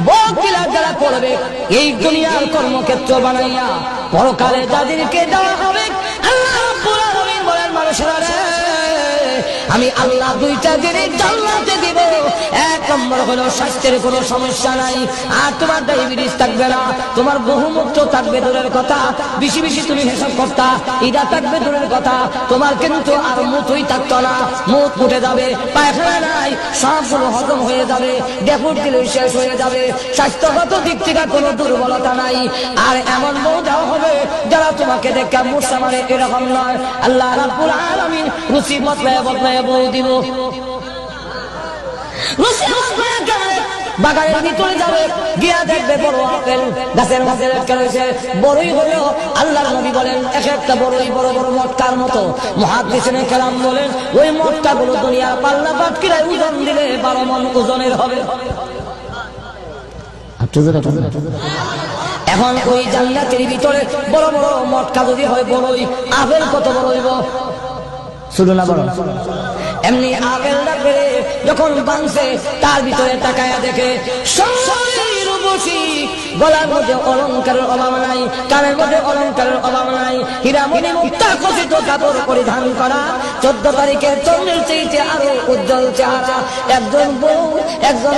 বকিলাত যারা করবে এই দুনিয়ার কর্মক্ষেত্র বানাইয়া পরকালে যাদেরকে দেওয়া হবে আল্লাহ রাব্বুল আলামিন বলেন মানুষেরা আমি আল্লাহ দুইটা জিনিস জান্নাতে দিব। এক নম্বর হলো স্বাস্থ্যের কোনো সমস্যা নাই, আর তোমার ডায়াবেটিস থাকবে না, তোমার বহুমূত্র থাকবে দূরের কথা, বেশি বেশি তুমি হিসাব করতা এটা থাকবে দূরের কথা, তোমার কিন্তু আর মুখই থাকতো না, মুখ উঠে যাবে, পায়খানা নাই, সবগুলো হজম হয়ে যাবে, ডেপুট দিলে শেষ হয়ে যাবে, স্বাস্থ্যগত দিক থেকে কোনো দুর্বলতা নাই। আর এমন বউ দেওয়া হবে যারা তোমাকে দেখে মূর্ছা মারে এরকম নয়। আল্লাহ রাব্বুল আলামিন রুচি বদলায় বদলায় বউ দিব। বাগানের ভিতরে যাবে, গিয়া দেখবে বড় আপেল গাছের মধ্যে লটকে রয়েছে, বড়ই হলেও আল্লাহর নবী বলেন এক একটা বড়ই বড় বড় মটকার মতো। মুহাদ্দিসিনে কেরাম বলেন ওই মটকাগুলো দুনিয়ার পাল্লা পাটকিরায় ওজন দিলে 12 মণ ওজনের হবে। এখন ওই জান্নাতের ভিতরে বড় বড় মটকা যদি হয় বড়ই, আপেল কত বড় হইব? শুনুন না বড় এমনি আপেলটা পেরে যখন বাংছে তার ভিতরে তাকায়া দেখে গলার মধ্যে অলংকারের অভাব নাই, কানের মধ্যে অলংকারের অভাব নাই, হীরামণি মুক্তা খচিত কাপড় পরিধান করা, 14 তারিখের চন্দ্রের চেয়ে আরো উজ্জ্বল চেহারা, একজন বউ একজন